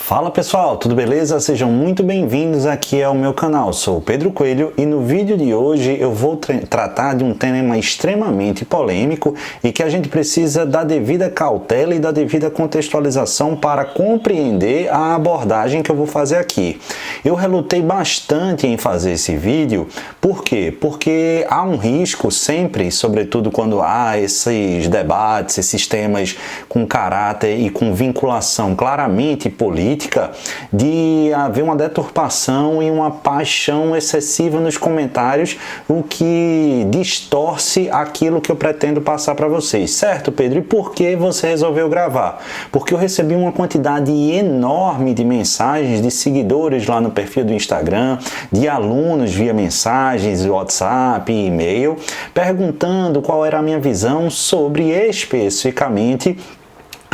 Fala pessoal, tudo beleza? Sejam muito bem-vindos aqui ao meu canal. Sou o Pedro Coelho e no vídeo de hoje eu vou tratar de um tema extremamente polêmico e que a gente precisa da devida cautela e da devida contextualização para compreender a abordagem que eu vou fazer aqui. Eu relutei bastante em fazer esse vídeo, por quê? Porque há um risco sempre, sobretudo quando há esses debates, esses temas com caráter e com vinculação claramente política, de haver uma deturpação e uma paixão excessiva nos comentários, o que distorce aquilo que eu pretendo passar para vocês. Certo, Pedro? E por que você resolveu gravar? Porque eu recebi uma quantidade enorme de mensagens de seguidores lá no perfil do Instagram, de alunos via mensagens, WhatsApp e e-mail, perguntando qual era a minha visão sobre especificamente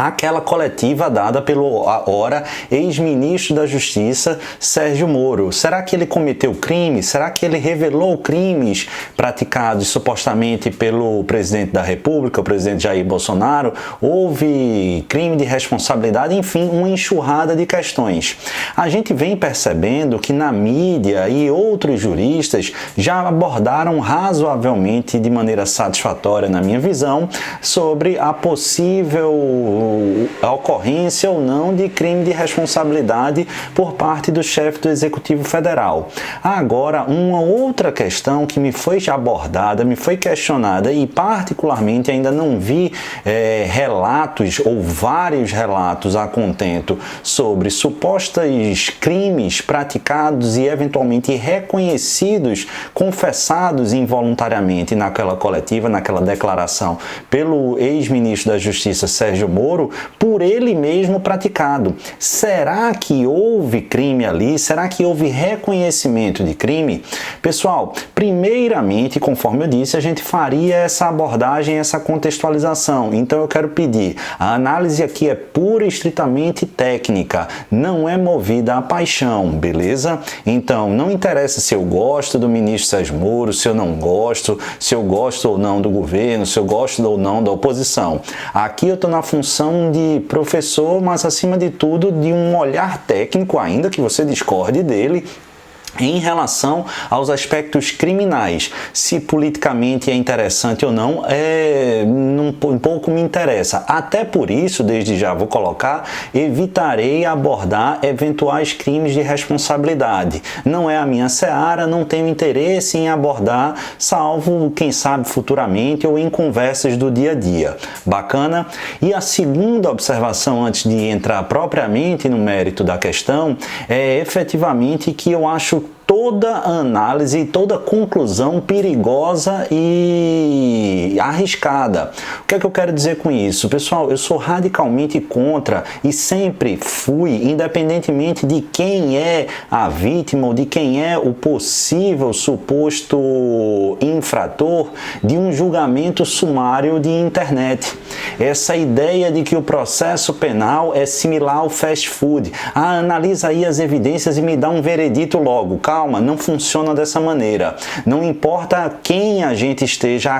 aquela coletiva dada pelo ora ex-ministro da Justiça, Sérgio Moro. Será que ele cometeu crime? Será que ele revelou crimes praticados supostamente pelo presidente da República, o presidente Jair Bolsonaro? Houve crime de responsabilidade? Enfim, uma enxurrada de questões. A gente vem percebendo que na mídia e outros juristas já abordaram razoavelmente, de maneira satisfatória na minha visão, sobre a possível a ocorrência ou não de crime de responsabilidade por parte do chefe do Executivo Federal. Agora, uma outra questão que me foi abordada, me foi questionada e particularmente ainda não vi relatos ou vários relatos a contento sobre supostos crimes praticados e eventualmente reconhecidos, confessados involuntariamente naquela coletiva, naquela declaração pelo ex-ministro da Justiça Sérgio Moro, por ele mesmo praticado. Será que houve crime ali? Será que houve reconhecimento de crime? Pessoal, primeiramente, conforme eu disse, a gente faria essa abordagem, essa contextualização. Então eu quero pedir, a análise aqui é pura e estritamente técnica, não é movida a paixão, beleza? Então não interessa se eu gosto do ministro Sérgio Moro, se eu não gosto, se eu gosto ou não do governo, se eu gosto ou não da oposição. Aqui eu estou na função de professor, mas acima de tudo de um olhar técnico, ainda que você discorde dele, em relação aos aspectos criminais. Se politicamente é interessante ou não, um pouco me interessa. Até por isso, desde já vou colocar, evitarei abordar eventuais crimes de responsabilidade. Não é a minha seara, não tenho interesse em abordar, salvo, quem sabe, futuramente ou em conversas do dia a dia. Bacana? E a segunda observação, antes de entrar propriamente no mérito da questão, é efetivamente que eu acho toda análise, toda conclusão perigosa e arriscada. O que é que eu quero dizer com isso? Pessoal, eu sou radicalmente contra e sempre fui, independentemente de quem é a vítima ou de quem é o possível suposto infrator, de um julgamento sumário de internet. Essa ideia de que o processo penal é similar ao fast food. Analisa aí as evidências e me dá um veredito logo. Calma, não funciona dessa maneira. Não importa a quem a gente esteja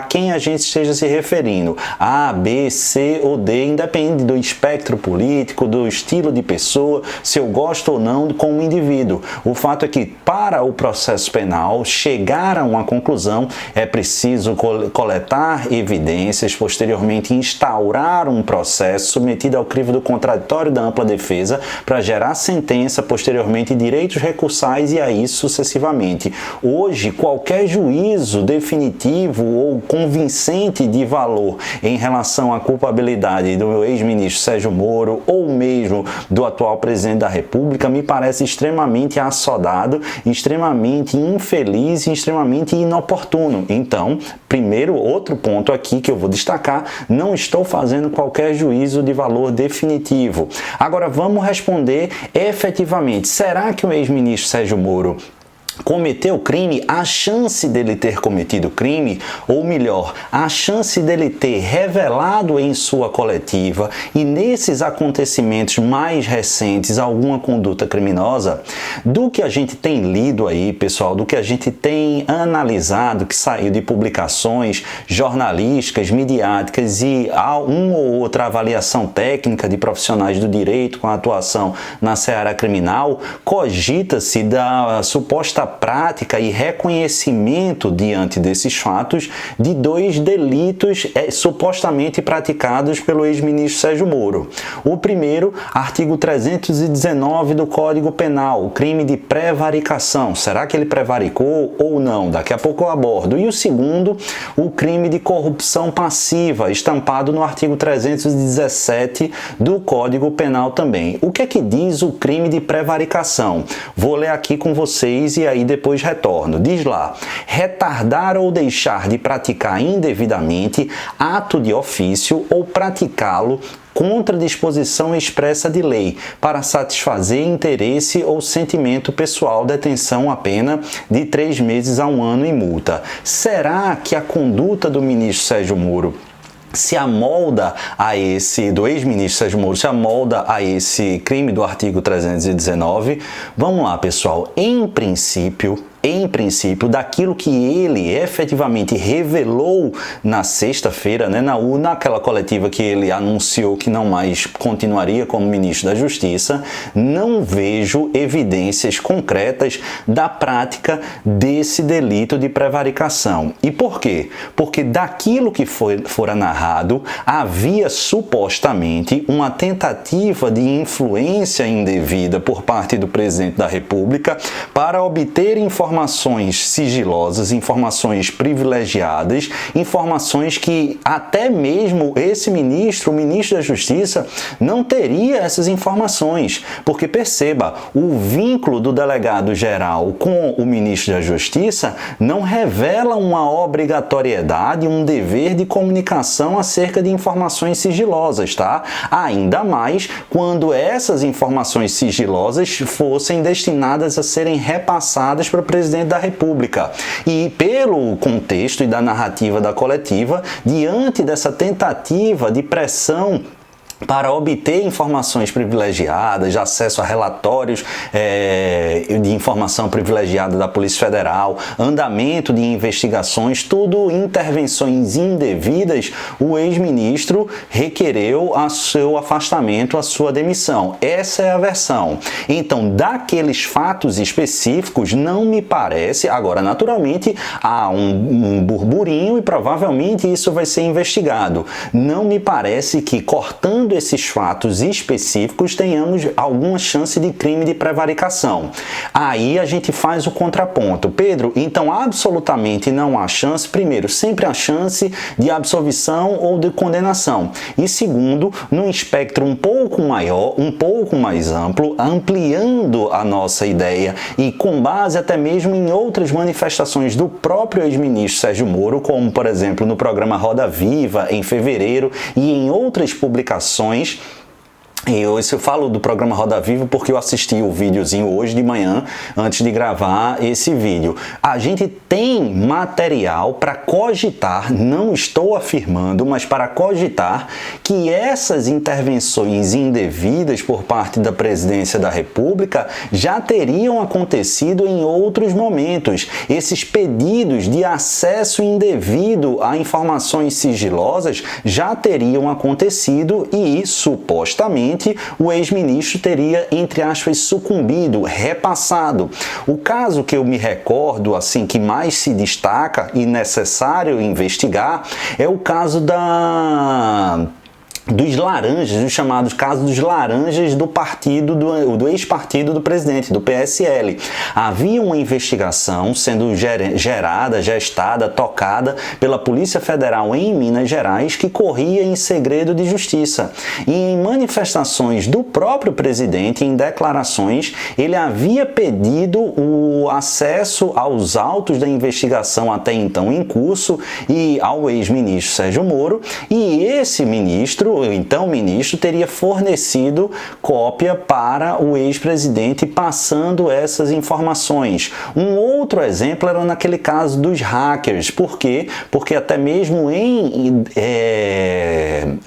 se referindo. A, B, C ou D, independe do espectro político, do estilo de pessoa, se eu gosto ou não como indivíduo. O fato é que para o processo penal chegar a uma conclusão é preciso coletar evidências, posteriormente instaurar um processo submetido ao crivo do contraditório da ampla defesa para gerar sentença, posteriormente direitos recursais e aí sucessivamente. Hoje, qualquer juízo definitivo ou convincente de valor em relação à culpabilidade do ex-ministro Sérgio Moro ou mesmo do atual presidente da República me parece extremamente assodado, extremamente infeliz e extremamente inoportuno. Então, primeiro, outro ponto aqui que eu vou destacar, não estou fazendo qualquer juízo de valor definitivo. Agora, vamos responder efetivamente, será que o ex-ministro Sérgio Moro cometeu crime, a chance dele ter cometido crime, ou melhor, a chance dele ter revelado em sua coletiva e nesses acontecimentos mais recentes alguma conduta criminosa, do que a gente tem lido aí, pessoal, do que a gente tem analisado, que saiu de publicações jornalísticas, midiáticas e uma ou outra avaliação técnica de profissionais do direito com atuação na seara criminal, cogita-se da suposta prática e reconhecimento diante desses fatos de 2 delitos supostamente praticados pelo ex-ministro Sérgio Moro. O primeiro, artigo 319 do Código Penal, o crime de prevaricação. Será que ele prevaricou ou não? Daqui a pouco eu abordo. E o segundo, o crime de corrupção passiva, estampado no artigo 317 do Código Penal também. O que é que diz o crime de prevaricação? Vou ler aqui com vocês e aí depois retorno. Diz lá: retardar ou deixar de praticar indevidamente ato de ofício ou praticá-lo contra disposição expressa de lei, para satisfazer interesse ou sentimento pessoal, detenção a pena de 3 meses a 1 ano e multa. Será que a conduta do ministro Sérgio Moro se amolda a do ex-ministro Sérgio Moro, se amolda a esse crime do artigo 319? Vamos lá, pessoal. Em princípio, daquilo que ele efetivamente revelou na sexta-feira, né, naquela coletiva que ele anunciou que não mais continuaria como ministro da Justiça, não vejo evidências concretas da prática desse delito de prevaricação. E por quê? Porque daquilo que fora narrado, havia supostamente uma tentativa de influência indevida por parte do presidente da República para obter informações sigilosas, informações privilegiadas, informações que até mesmo esse ministro, o ministro da Justiça, não teria essas informações. Porque perceba, o vínculo do delegado-geral com o ministro da Justiça não revela uma obrigatoriedade, um dever de comunicação acerca de informações sigilosas, tá? Ainda mais quando essas informações sigilosas fossem destinadas a serem repassadas para o presidente da República. E pelo contexto e da narrativa da coletiva, diante dessa tentativa de pressão para obter informações privilegiadas, de acesso a relatórios de informação privilegiada da Polícia Federal, andamento de investigações, tudo intervenções indevidas, o ex-ministro requereu a seu afastamento, a sua demissão. Essa é a versão. Então, daqueles fatos específicos, não me parece, agora naturalmente há um burburinho e provavelmente isso vai ser investigado. Não me parece que cortando esses fatos específicos tenhamos alguma chance de crime de prevaricação. Aí a gente faz o contraponto. Pedro, então absolutamente não há chance. Primeiro, sempre há chance de absolvição ou de condenação. E segundo, num espectro um pouco maior, um pouco mais amplo, ampliando a nossa ideia e com base até mesmo em outras manifestações do próprio ex-ministro Sérgio Moro, como por exemplo no programa Roda Viva em fevereiro e em outras publicações. Eu falo do programa Roda Viva porque eu assisti o videozinho hoje de manhã, antes de gravar esse vídeo. A gente tem material para cogitar, não estou afirmando, mas para cogitar que essas intervenções indevidas por parte da Presidência da República já teriam acontecido em outros momentos. Esses pedidos de acesso indevido a informações sigilosas já teriam acontecido e, supostamente, o ex-ministro teria, entre aspas, sucumbido, repassado. O caso que eu me recordo, assim, que mais se destaca e necessário investigar é o caso dos laranjas, os chamados casos dos laranjas do partido, do ex-partido do presidente, do PSL. Havia uma investigação sendo gerada, gestada, tocada pela Polícia Federal em Minas Gerais que corria em segredo de justiça. E em manifestações do próprio presidente, em declarações, ele havia pedido o acesso aos autos da investigação até então em curso e ao ex-ministro Sérgio Moro, e esse ministro, então o ministro teria fornecido cópia para o ex-presidente passando essas informações. Um outro exemplo era naquele caso dos hackers. Por quê? Porque até mesmo em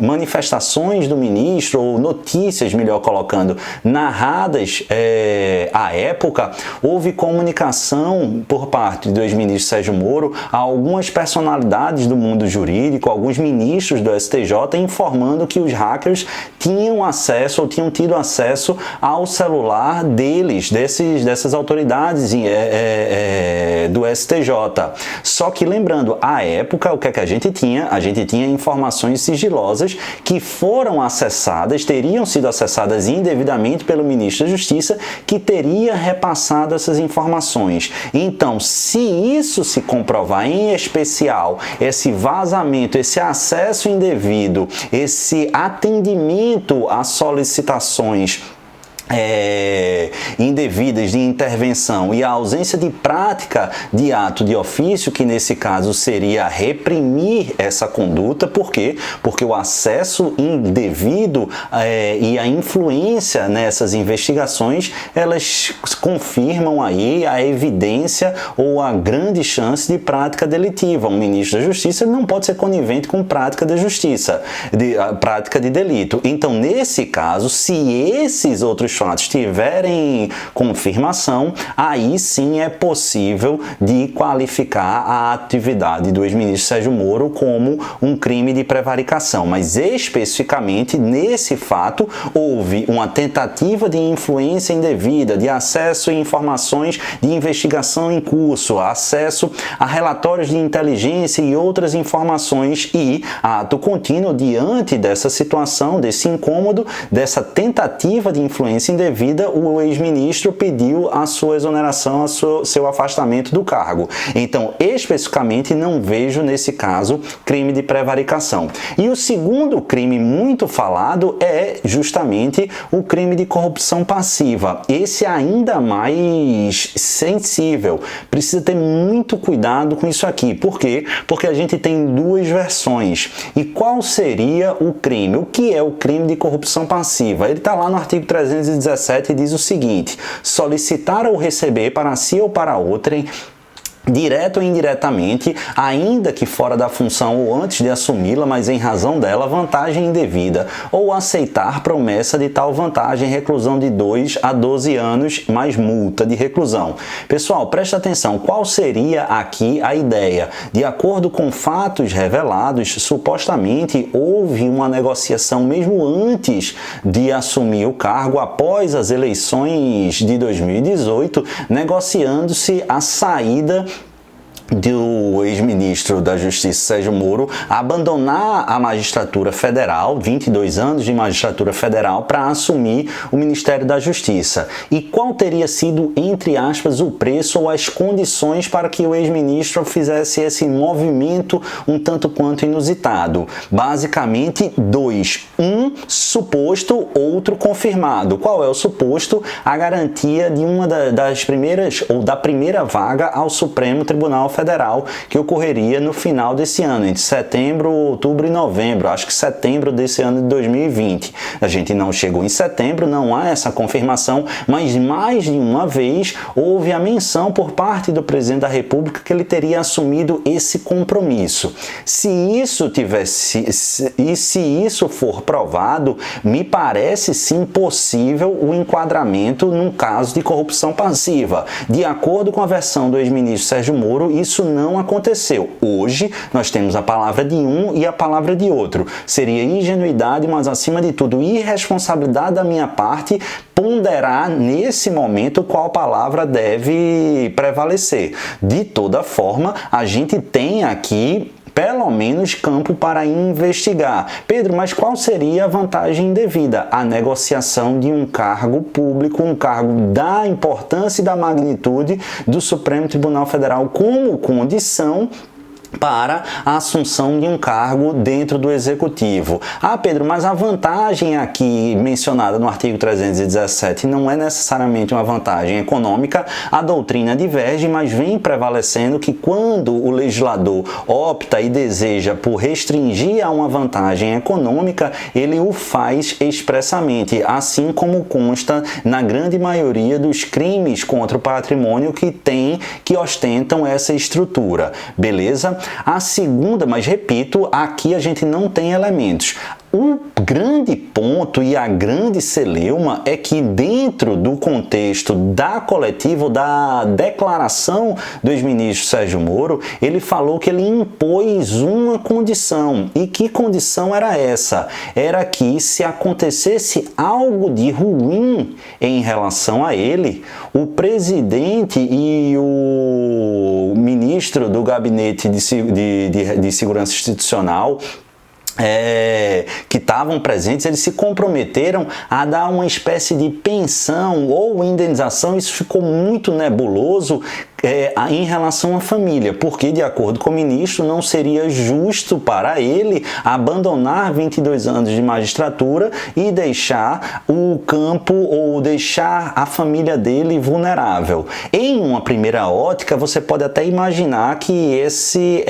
manifestações do ministro, ou notícias, melhor colocando, narradas à época, houve comunicação por parte do ex-ministro Sérgio Moro a algumas personalidades do mundo jurídico, alguns ministros do STJ, informando que os hackers tinham acesso ou tinham tido acesso ao celular deles, dessas autoridades do STJ. Só que lembrando, à época, o que é que a gente tinha? A gente tinha informações sigilosas que foram acessadas, teriam sido acessadas indevidamente pelo ministro da Justiça, que teria repassado essas informações. Então, se isso se comprovar, em especial esse vazamento, esse acesso indevido, esse atendimento a solicitações indevidas de intervenção e a ausência de prática de ato de ofício, que nesse caso seria reprimir essa conduta. Por quê? Porque o acesso indevido e a influência nessas investigações, elas confirmam aí a evidência ou a grande chance de prática delitiva. Um ministro da Justiça não pode ser conivente com prática da justiça, prática de delito. Então, nesse caso, se esses outros fatos tiverem confirmação, aí sim é possível de qualificar a atividade do ex-ministro Sérgio Moro como um crime de prevaricação. Mas especificamente nesse fato houve uma tentativa de influência indevida, de acesso a informações de investigação em curso, acesso a relatórios de inteligência e outras informações, e ato contínuo diante dessa situação, desse incômodo, dessa tentativa de influência indevida, o ex-ministro pediu a sua exoneração, seu afastamento do cargo. Então, especificamente, não vejo nesse caso crime de prevaricação. E o segundo crime muito falado é justamente o crime de corrupção passiva. Esse é ainda mais sensível. Precisa ter muito cuidado com isso aqui. Por quê? Porque a gente tem duas versões. E qual seria o crime? O que é o crime de corrupção passiva? Ele está lá no artigo 317 e diz o seguinte: solicitar ou receber para si ou para outrem, direto ou indiretamente, ainda que fora da função ou antes de assumi-la, mas em razão dela, vantagem indevida, ou aceitar promessa de tal vantagem, reclusão de 2 a 12 anos, mais multa de reclusão. Pessoal, presta atenção, qual seria aqui a ideia? De acordo com fatos revelados, supostamente houve uma negociação mesmo antes de assumir o cargo, após as eleições de 2018, negociando-se a saída do ex-ministro da Justiça Sérgio Moro abandonar a magistratura federal, 22 anos de magistratura federal, para assumir o Ministério da Justiça. E qual teria sido, entre aspas, o preço ou as condições para que o ex-ministro fizesse esse movimento um tanto quanto inusitado? Basicamente, dois. Um suposto, outro confirmado. Qual é o suposto? A garantia de uma das primeiras, ou da primeira vaga ao Supremo Tribunal Federal, que ocorreria no final desse ano, entre setembro, outubro e novembro, acho que setembro desse ano de 2020. A gente não chegou em setembro, não há essa confirmação, mas mais de uma vez houve a menção por parte do presidente da República que ele teria assumido esse compromisso. Se isso for provado, me parece sim possível o enquadramento num caso de corrupção passiva. De acordo com a versão do ex-ministro Sérgio Moro, isso não aconteceu. Hoje, nós temos a palavra de um e a palavra de outro. Seria ingenuidade, mas acima de tudo, irresponsabilidade da minha parte ponderar nesse momento qual palavra deve prevalecer. De toda forma, a gente tem aqui pelo menos campo para investigar. Pedro, mas qual seria a vantagem indevida? A negociação de um cargo público, um cargo da importância e da magnitude do Supremo Tribunal Federal como condição para a assunção de um cargo dentro do Executivo. Ah, Pedro, mas a vantagem aqui mencionada no artigo 317 não é necessariamente uma vantagem econômica. A doutrina diverge, mas vem prevalecendo que quando o legislador opta e deseja por restringir a uma vantagem econômica, ele o faz expressamente, assim como consta na grande maioria dos crimes contra o patrimônio que ostentam essa estrutura. Beleza? A segunda, mas repito, aqui a gente não tem elementos. O grande ponto e a grande celeuma é que dentro do contexto da coletiva, da declaração do ex-ministro Sérgio Moro, ele falou que ele impôs uma condição. E que condição era essa? Era que se acontecesse algo de ruim em relação a ele, o presidente e o ministro do Gabinete de Segurança Institucional que estavam presentes, eles se comprometeram a dar uma espécie de pensão ou indenização. Isso ficou muito nebuloso em relação à família, porque, de acordo com o ministro, não seria justo para ele abandonar 22 anos de magistratura e deixar o campo ou deixar a família dele vulnerável. Em uma primeira ótica, você pode até imaginar que esse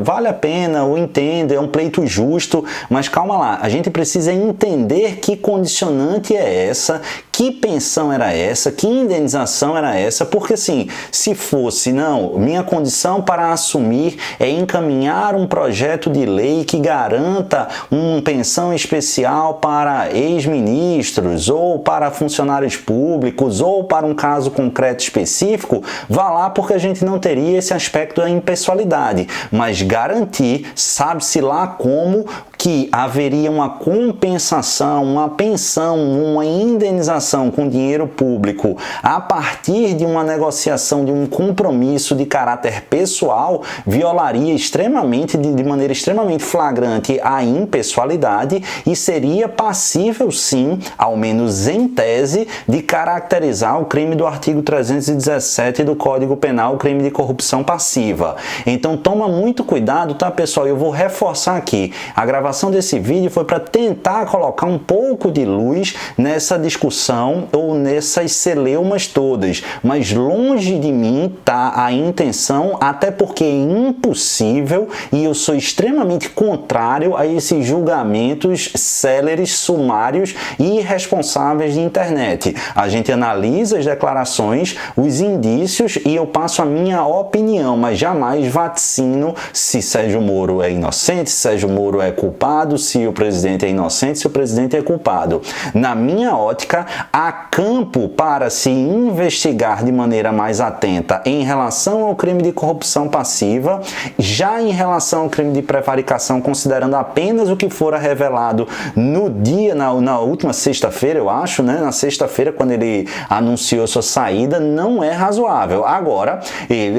vale a pena, ou entendo, é um pleito justo, mas calma lá, a gente precisa entender que condicionante é essa, que pensão era essa, que indenização era essa, porque assim, se fosse, não, minha condição para assumir é encaminhar um projeto de lei que garanta uma pensão especial para ex-ministros, ou para funcionários públicos, ou para um caso concreto específico, vá lá, porque a gente não teria esse aspecto da impessoalidade, mas garantir, sabe-se lá como, que haveria uma compensação, uma pensão, uma indenização com dinheiro público a partir de uma negociação, de um compromisso de caráter pessoal, violaria extremamente, de maneira extremamente flagrante, a impessoalidade e seria passível, sim, ao menos em tese, de caracterizar o crime do artigo 317 do Código Penal, o crime de corrupção passiva. Então toma muito cuidado, tá, pessoal? Eu vou reforçar aqui. A gravação desse vídeo foi para tentar colocar um pouco de luz nessa discussão ou nessas celeumas todas, mas longe de mim tá a intenção, até porque é impossível e eu sou extremamente contrário a esses julgamentos céleres, sumários e irresponsáveis de internet. A gente analisa as declarações, os indícios e eu passo a minha opinião, mas jamais vaticino se Sérgio Moro é inocente, se Sérgio Moro é culpado, se o presidente é inocente, se o presidente é culpado. Na minha ótica, há campo para se investigar de maneira mais atenta em relação ao crime de corrupção passiva, já em relação ao crime de prevaricação, considerando apenas o que fora revelado no dia, na última sexta-feira, eu acho, né? Na sexta-feira, quando ele anunciou sua saída, não é razoável. Agora,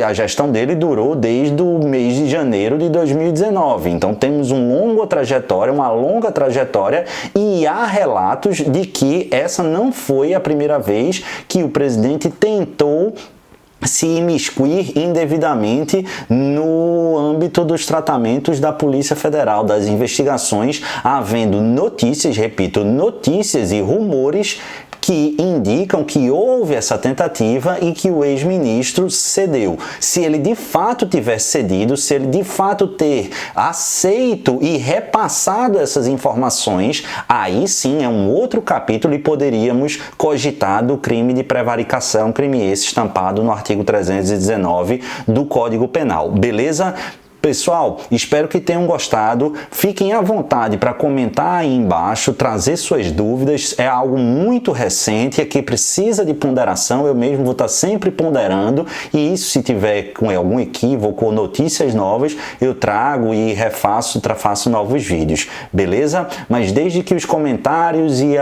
a gestão dele durou desde o mês de janeiro de 2019, então temos uma longa trajetória e há relatos de que essa não foi a primeira vez que o presidente tentou se imiscuir indevidamente no âmbito dos tratamentos da Polícia Federal, das investigações, havendo notícias, repito, notícias e rumores que indicam que houve essa tentativa e que o ex-ministro cedeu. Se ele de fato tiver cedido, se ele de fato ter aceito e repassado essas informações, aí sim é um outro capítulo e poderíamos cogitar do crime de prevaricação, crime esse estampado no artigo 319 do Código Penal. Beleza? Pessoal, espero que tenham gostado. Fiquem à vontade para comentar aí embaixo, trazer suas dúvidas. É algo muito recente, que precisa de ponderação. Eu mesmo vou estar sempre ponderando. E isso, se tiver com algum equívoco ou notícias novas, eu trago e faço novos vídeos. Beleza? Mas desde que os comentários e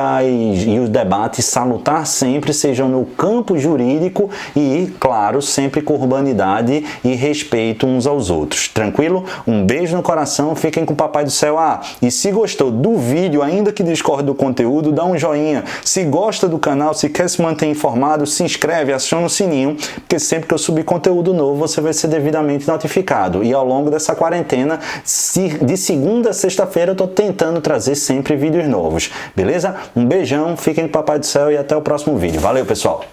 os debates salutar sempre sejam no campo jurídico e, claro, sempre com urbanidade e respeito uns aos outros. Tranquilo? Tranquilo? Um beijo no coração, fiquem com o Papai do Céu. E se gostou do vídeo, ainda que discorde do conteúdo, dá um joinha. Se gosta do canal, se quer se manter informado, se inscreve, aciona o sininho, porque sempre que eu subir conteúdo novo, você vai ser devidamente notificado. E ao longo dessa quarentena, de segunda a sexta-feira, eu tô tentando trazer sempre vídeos novos. Beleza? Um beijão, fiquem com o Papai do Céu e até o próximo vídeo. Valeu, pessoal!